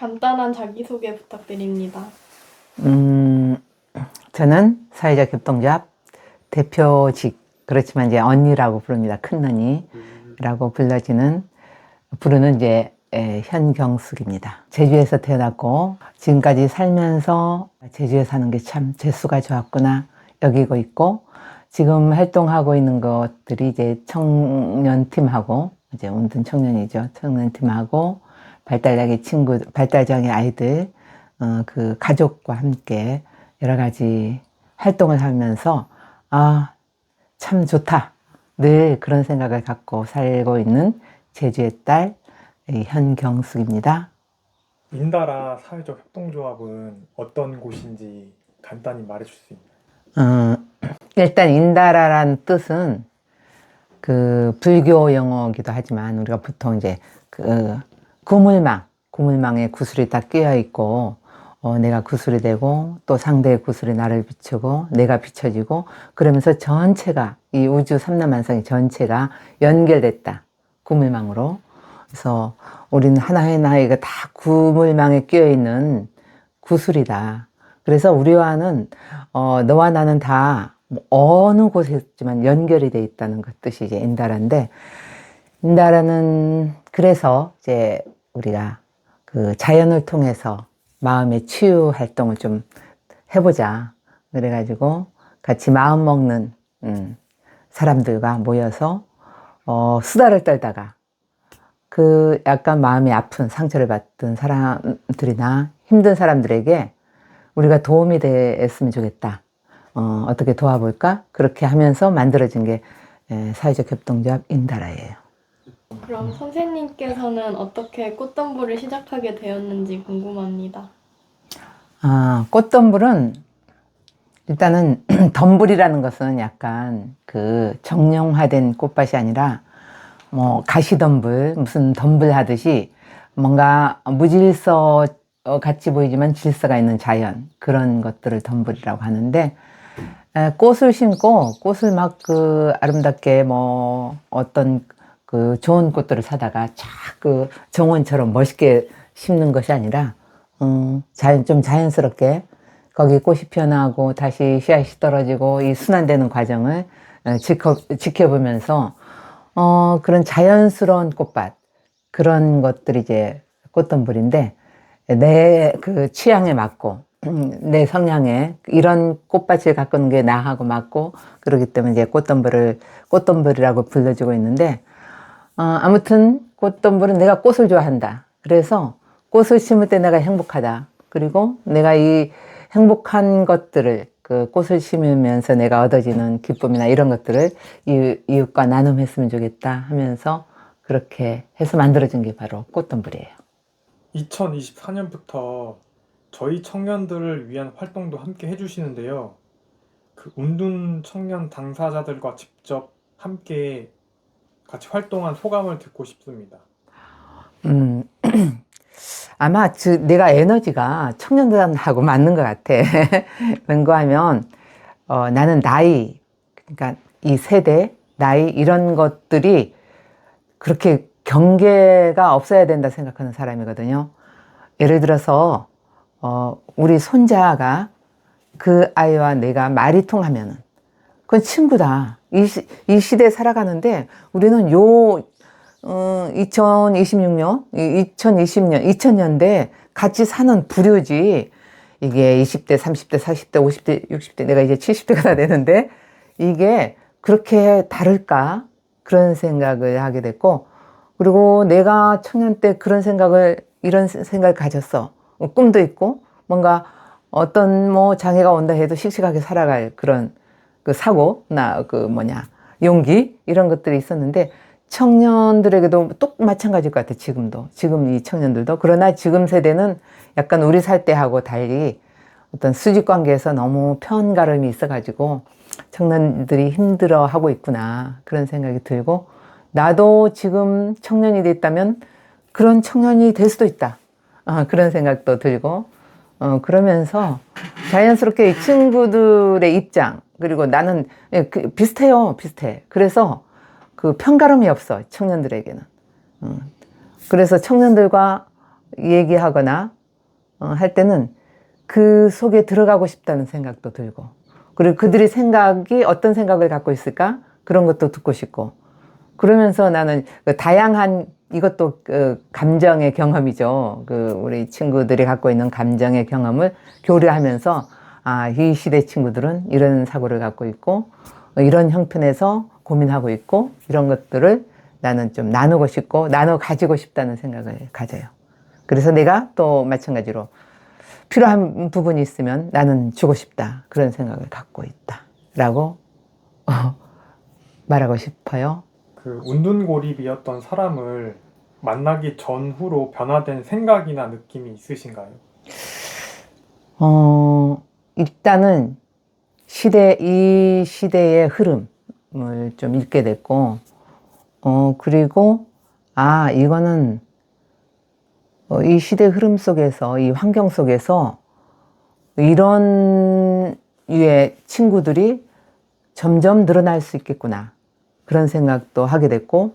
간단한 자기소개 부탁드립니다. 저는 사회적 협동조합 대표직, 그렇지만 이제 언니라고 부릅니다. 큰 언니라고 부르는 이제 현경숙입니다. 제주에서 태어났고 지금까지 살면서 제주에 사는 게 참 재수가 좋았구나 여기고 있고, 지금 활동하고 있는 것들이 이제 청년팀하고, 이제 온든 청년이죠. 청년팀하고 발달장애 아이들, 그 가족과 함께 여러 가지 활동을 하면서 참 좋다, 늘 그런 생각을 갖고 살고 있는 제주의 딸 현경숙입니다. 인다라 사회적 협동조합은 어떤 곳인지 간단히 말해줄 수 있나요? 일단 인다라란 뜻은 그 불교 용어이기도 하지만, 우리가 보통 이제 그 구물망에 구슬이 다 끼어 있고, 내가 구슬이 되고 또 상대의 구슬이 나를 비추고 내가 비춰지고, 그러면서 전체가, 이 우주 삼라만상의 전체가 연결됐다, 구물망으로. 그래서 우리는 하나하나가 다 구물망에 끼어 있는 구슬이다. 그래서 우리와는 너와 나는 다 어느 곳에 있지만 연결이 돼 있다는 것 뜻이 이제 인다라인데, 인다라는, 그래서 이제 우리가 그 자연을 통해서 마음의 치유 활동을 좀 해보자. 그래가지고 같이 마음 먹는 사람들과 모여서 수다를 떨다가, 그 약간 마음이 아픈 상처를 받은 사람들이나 힘든 사람들에게 우리가 도움이 됐으면 좋겠다. 어떻게 도와볼까? 그렇게 하면서 만들어진 게 사회적 협동조합 인다라예요. 그럼 선생님께서는 어떻게 꽃덤불을 시작하게 되었는지 궁금합니다. 꽃덤불은 일단은 덤불이라는 것은 약간 그 정형화된 꽃밭이 아니라 뭐 가시덤불, 무슨 덤불 하듯이 뭔가 무질서 같이 보이지만 질서가 있는 자연, 그런 것들을 덤불이라고 하는데, 꽃을 심고 꽃을 막 그 아름답게 뭐 어떤 그 좋은 꽃들을 사다가 쫙 그 정원처럼 멋있게 심는 것이 아니라, 좀 자연스럽게 거기 꽃이 피어나고 다시 씨앗이 떨어지고 이 순환되는 과정을 지켜보면서 그런 자연스러운 꽃밭, 그런 것들이 이제 꽃덤불인데, 내 그 취향에 맞고 내 성향에 이런 꽃밭을 가꾸는 게 나하고 맞고, 그렇기 때문에 이제 꽃덤불이라고 불러주고 있는데, 아무튼 꽃덤불은 내가 꽃을 좋아한다. 그래서 꽃을 심을 때 내가 행복하다. 그리고 내가 이 행복한 것들을, 그 꽃을 심으면서 내가 얻어지는 기쁨이나 이런 것들을 이웃과 나눔했으면 좋겠다 하면서, 그렇게 해서 만들어진 게 바로 꽃덤불이에요. 2024년부터 저희 청년들을 위한 활동도 함께 해주시는데요. 그 운둔 청년 당사자들과 직접 함께 같이 활동한 소감을 듣고 싶습니다. 아마 내가 에너지가 청년들하고 맞는 것 같아. 왠가하면 나는 나이, 그러니까 이 세대, 나이, 이런 것들이 그렇게 경계가 없어야 된다 생각하는 사람이거든요. 예를 들어서 우리 손자가 그 아이와 내가 말이 통하면은 그건 친구다. 이 시대에 살아가는데 우리는 2026년, 2020년, 2000년대 같이 사는 부류지. 이게 20대, 30대, 40대, 50대, 60대, 내가 이제 70대가 다 되는데 이게 그렇게 다를까? 그런 생각을 하게 됐고, 그리고 내가 청년 때 이런 생각을 가졌어. 꿈도 있고, 뭔가 어떤 뭐 장애가 온다 해도 씩씩하게 살아갈 그런 그 용기, 이런 것들이 있었는데, 청년들에게도 똑 마찬가지일 것 같아, 지금도. 지금 이 청년들도. 그러나 지금 세대는 약간 우리 살 때하고 달리 어떤 수직 관계에서 너무 편가름이 있어가지고 청년들이 힘들어 하고 있구나, 그런 생각이 들고, 나도 지금 청년이 됐다면 그런 청년이 될 수도 있다. 그런 생각도 들고, 그러면서 자연스럽게 이 친구들의 입장, 그리고 나는 비슷해요. 그래서 그 편가름이 없어, 청년들에게는. 그래서 청년들과 얘기하거나 할 때는 그 속에 들어가고 싶다는 생각도 들고, 그리고 그들이 생각이 어떤 생각을 갖고 있을까? 그런 것도 듣고 싶고, 그러면서 나는 그 다양한, 이것도 그 감정의 경험이죠. 그 우리 친구들이 갖고 있는 감정의 경험을 교류하면서, 아, 이 시대 친구들은 이런 사고를 갖고 있고, 이런 형편에서 고민하고 있고, 이런 것들을 나는 좀 나누고 싶고, 나눠 가지고 싶다는 생각을 가져요. 그래서 내가 또 마찬가지로 필요한 부분이 있으면 나는 주고 싶다. 그런 생각을 갖고 있다. 라고 말하고 싶어요. 그 운둔고립이었던 사람을 만나기 전후로 변화된 생각이나 느낌이 있으신가요? 일단은 이 시대의 흐름을 좀 읽게 됐고, 그리고, 아, 이거는, 이 시대 흐름 속에서, 이 환경 속에서 이런 유의 친구들이 점점 늘어날 수 있겠구나. 그런 생각도 하게 됐고,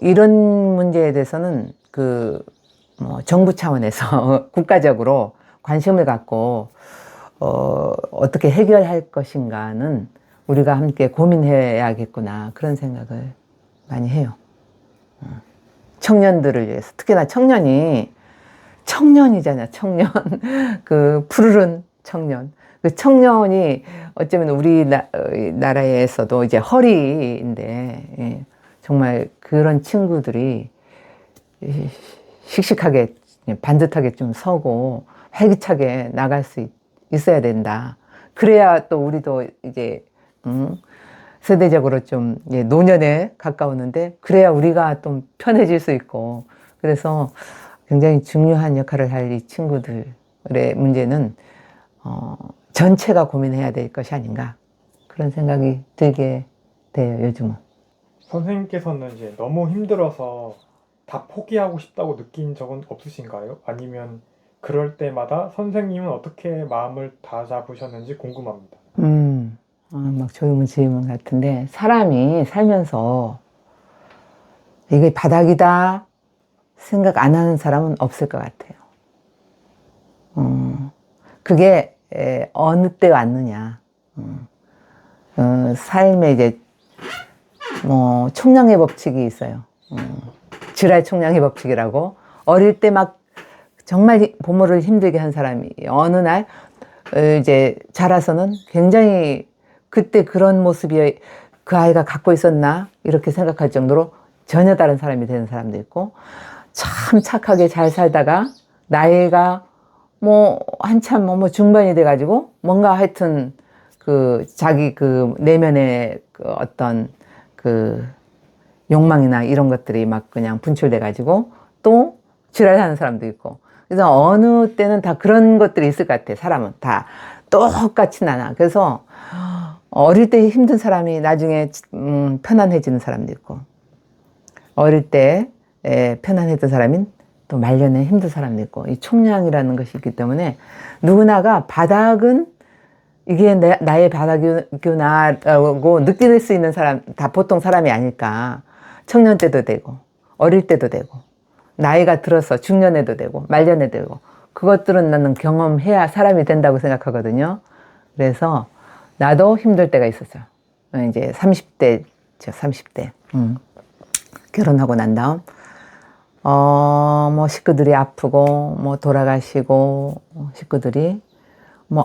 이런 문제에 대해서는 정부 차원에서 국가적으로 관심을 갖고, 어떻게 해결할 것인가는 우리가 함께 고민해야겠구나. 그런 생각을 많이 해요. 청년들을 위해서. 특히나 청년이잖아, 청년. 그 푸르른 청년. 그 청년이 어쩌면 우리나라에서도 이제 허리인데, 예, 정말 그런 친구들이 씩씩하게, 반듯하게 좀 서고 활기차게 나갈 수 있어야 된다. 그래야 또 우리도 이제, 세대적으로 좀 노년에 가까우는데, 그래야 우리가 좀 편해질 수 있고, 그래서 굉장히 중요한 역할을 할 이 친구들의 문제는 전체가 고민해야 될 것이 아닌가, 그런 생각이 들게 돼요, 요즘은. 선생님께서는 이제 너무 힘들어서 다 포기하고 싶다고 느낀 적은 없으신가요? 아니면 그럴 때마다 선생님은 어떻게 마음을 다잡으셨는지 궁금합니다. 막 조용한 질문 같은데, 사람이 살면서 이게 바닥이다 생각 안 하는 사람은 없을 것 같아요. 그게 어느 때 왔느냐. 삶에 이제 총량의 법칙이 있어요. 쥐랄 총량의 법칙이라고. 어릴 때 막 정말 부모를 힘들게 한 사람이 어느 날 이제 자라서는 굉장히, 그때 그런 모습이 그 아이가 갖고 있었나 이렇게 생각할 정도로 전혀 다른 사람이 되는 사람도 있고, 참 착하게 잘 살다가 나이가 한참 중반이 돼가지고 뭔가 하여튼 자기 내면의 어떤 욕망이나 이런 것들이 막 그냥 분출돼가지고 또 지랄하는 사람도 있고. 그래서 어느 때는 다 그런 것들이 있을 것 같아. 사람은 다 똑같진 않아. 그래서 어릴 때 힘든 사람이 나중에 편안해지는 사람도 있고, 어릴 때 편안했던 사람인 또 말년에 힘든 사람도 있고, 이 총량이라는 것이 있기 때문에 누구나가 바닥은 이게 나의 바닥이구나라고 느낄 수 있는 사람 다 보통 사람이 아닐까. 청년 때도 되고 어릴 때도 되고 나이가 들어서 중년에도 되고 말년에도 되고, 그것들은 나는 경험해야 사람이 된다고 생각하거든요. 그래서 나도 힘들 때가 있었죠. 이제 30대죠, 30대. 결혼하고 난 다음 식구들이 아프고 돌아가시고, 식구들이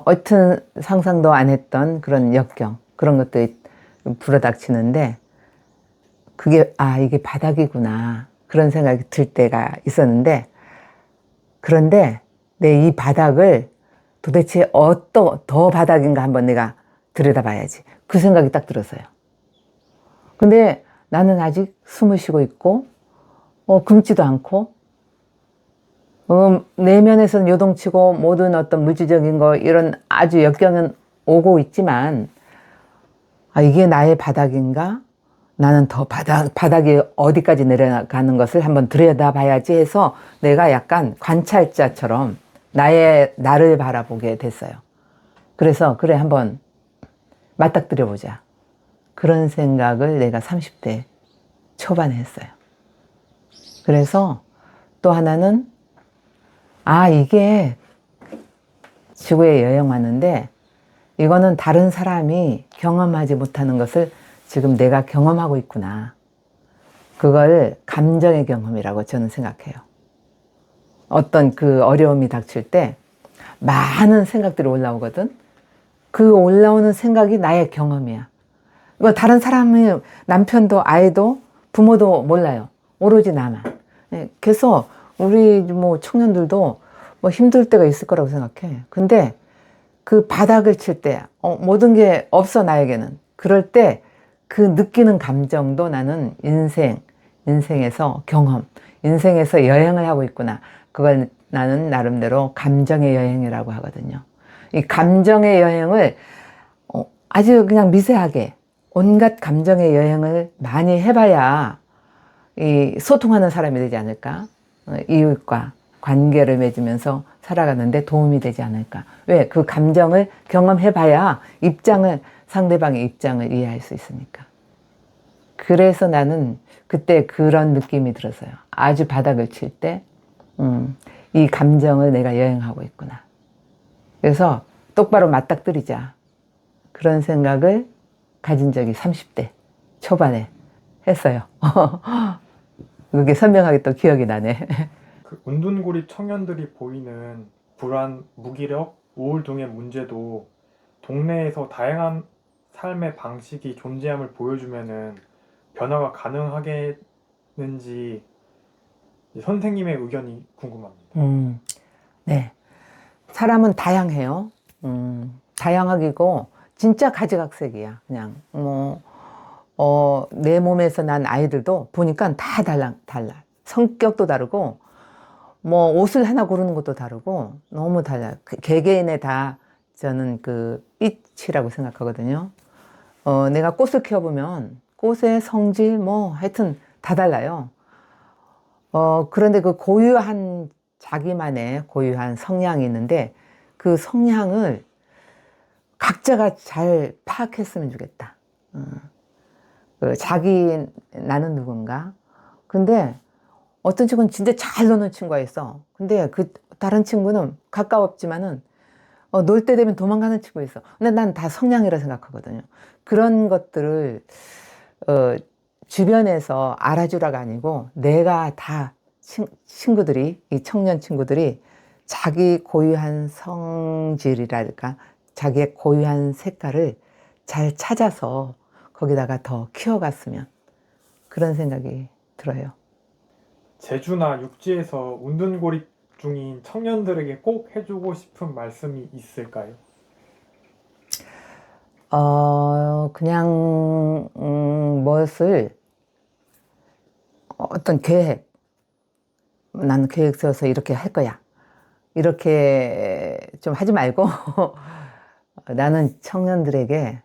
어떤 상상도 안 했던 그런 역경, 그런 것들이 불어닥치는데, 그게 이게 바닥이구나, 그런 생각이 들 때가 있었는데, 그런데 내 이 바닥을 도대체 더 바닥인가 한번 내가 들여다봐야지, 그 생각이 딱 들었어요. 근데 나는 아직 숨을 쉬고 있고 굶지도 않고, 내면에서는 요동치고 모든 어떤 물질적인 거 이런 아주 역경은 오고 있지만, 이게 나의 바닥인가? 나는 더 바닥이 어디까지 내려가는 것을 한번 들여다봐야지 해서 내가 약간 관찰자처럼 나를 바라보게 됐어요. 그래서 그래, 한번 맞닥뜨려보자, 그런 생각을 내가 30대 초반에 했어요. 그래서 또 하나는 아, 이게 지구에 여행 왔는데 이거는 다른 사람이 경험하지 못하는 것을 지금 내가 경험하고 있구나. 그걸 감정의 경험이라고 저는 생각해요. 어떤 그 어려움이 닥칠 때 많은 생각들이 올라오거든. 그 올라오는 생각이 나의 경험이야. 이거 다른 사람이, 남편도 아이도 부모도 몰라요. 오로지 나만. 그래서 우리 뭐 청년들도 뭐 힘들 때가 있을 거라고 생각해. 근데 그 바닥을 칠 때, 모든 게 없어, 나에게는. 그럴 때 그 느끼는 감정도 나는 인생에서 경험, 인생에서 여행을 하고 있구나. 그걸 나는 나름대로 감정의 여행이라고 하거든요. 이 감정의 여행을 아주 그냥 미세하게 온갖 감정의 여행을 많이 해봐야 이 소통하는 사람이 되지 않을까? 이웃과 관계를 맺으면서 살아가는데 도움이 되지 않을까? 왜? 그 감정을 경험해봐야 상대방의 입장을 이해할 수 있으니까. 그래서 나는 그때 그런 느낌이 들었어요. 아주 바닥을 칠 때, 이 감정을 내가 여행하고 있구나. 그래서 똑바로 맞닥뜨리자. 그런 생각을 가진 적이 30대 초반에 했어요. 그게 선명하게 또 기억이 나네. 그 운둔고립 청년들이 보이는 불안, 무기력, 우울 등의 문제도 동네에서 다양한 삶의 방식이 존재함을 보여주면은 변화가 가능하겠는지 선생님의 의견이 궁금합니다. 네. 사람은 다양해요. 다양하기고, 진짜 가지각색이야. 그냥, 내 몸에서 난 아이들도 보니까 다 달라. 성격도 다르고, 뭐, 옷을 하나 고르는 것도 다르고, 너무 달라요. 개개인의 다, 저는 그, 빛이라고 생각하거든요. 내가 꽃을 키워보면, 꽃의 성질, 뭐, 하여튼 다 달라요. 그런데 그 자기만의 고유한 성향이 있는데, 그 성향을 각자가 잘 파악했으면 좋겠다. 나는 누군가. 근데 어떤 친구는 진짜 잘 노는 친구가 있어. 근데 그 다른 친구는 가까웠지만은 놀 때 되면 도망가는 친구가 있어. 근데 난 다 성향이라 생각하거든요. 그런 것들을 주변에서 알아주라가 아니고 내가 다 이 청년 친구들이 자기 고유한 성질이랄까, 자기의 고유한 색깔을 잘 찾아서 거기다가 더 키워갔으면, 그런 생각이 들어요. 제주나 육지에서 운둔고립 중인 청년들에게 꼭 해주고 싶은 말씀이 있을까요? 그냥, 어떤 난 계획 세워서 이렇게 할 거야. 이렇게 좀 하지 말고, 나는 청년들에게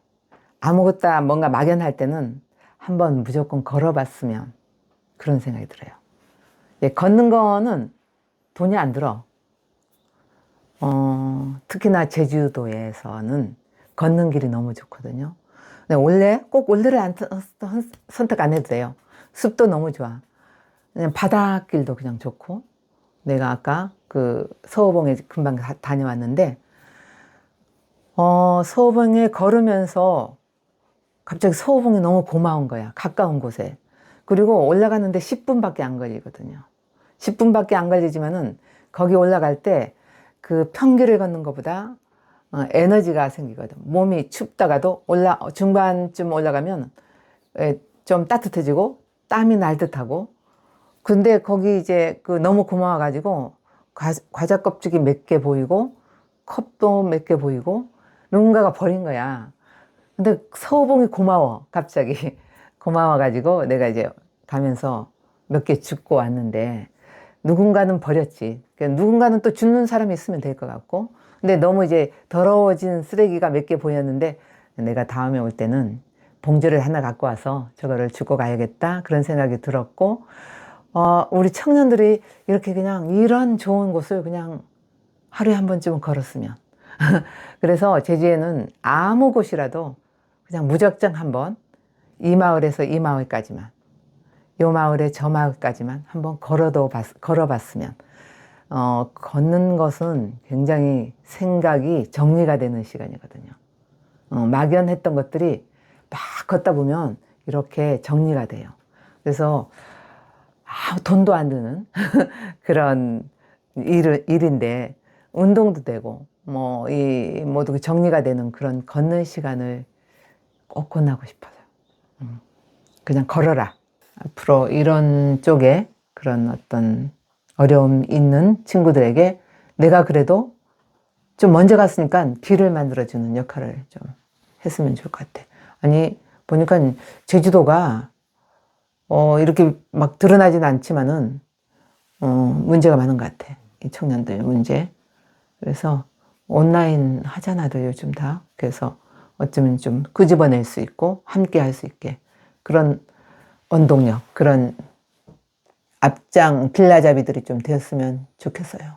아무것도 뭔가 막연할 때는 한번 무조건 걸어봤으면, 그런 생각이 들어요. 걷는 거는 돈이 안 들어. 특히나 제주도에서는 걷는 길이 너무 좋거든요. 근데 원래 꼭 올레를 선택 안 해도 돼요. 숲도 너무 좋아. 그냥 바닷길도 그냥 좋고, 내가 아까 그 서호봉에 금방 다녀왔는데, 서호봉에 걸으면서 갑자기 서호봉이 너무 고마운 거야. 가까운 곳에. 그리고 올라가는데 10분밖에 안 걸리거든요. 10분밖에 안 걸리지만은 거기 올라갈 때 그 평길을 걷는 것보다 에너지가 생기거든. 몸이 춥다가도 중반쯤 올라가면 좀 따뜻해지고 땀이 날 듯하고. 근데 거기 이제 그 너무 고마워가지고 과자 껍질이 몇 개 보이고 컵도 몇 개 보이고 누군가가 버린 거야. 근데 서호봉이 고마워. 갑자기 고마워가지고 내가 이제 가면서 몇 개 줍고 왔는데, 누군가는 버렸지. 그러니까 누군가는 또 줍는 사람이 있으면 될 것 같고, 근데 너무 이제 더러워진 쓰레기가 몇 개 보였는데, 내가 다음에 올 때는 봉지를 하나 갖고 와서 저거를 주고 가야겠다, 그런 생각이 들었고, 우리 청년들이 이렇게 그냥 이런 좋은 곳을 그냥 하루에 한 번쯤은 걸었으면. 그래서 제주에는 아무 곳이라도 그냥 무작정 한번, 이 마을에서 이 마을까지만, 요 마을에 저 마을까지만 한번 걸어봤으면, 걷는 것은 굉장히 생각이 정리가 되는 시간이거든요. 막연했던 것들이 막 걷다 보면 이렇게 정리가 돼요. 그래서 돈도 안 드는 그런 일인데 운동도 되고 이 모두 정리가 되는 그런 걷는 시간을 꼭 권하고 싶어요. 그냥 걸어라. 앞으로 이런 쪽에 그런 어떤 어려움 있는 친구들에게 내가 그래도 좀 먼저 갔으니까 길을 만들어주는 역할을 좀 했으면 좋을 것 같아. 아니, 보니까 제주도가 이렇게 막 드러나진 않지만은 문제가 많은 것 같아. 이 청년들 문제. 그래서 온라인 하잖아도 요즘 다. 그래서 어쩌면 좀 끄집어낼 수 있고 함께 할 수 있게 그런 원동력, 그런 앞장 빌라잡이들이 좀 되었으면 좋겠어요.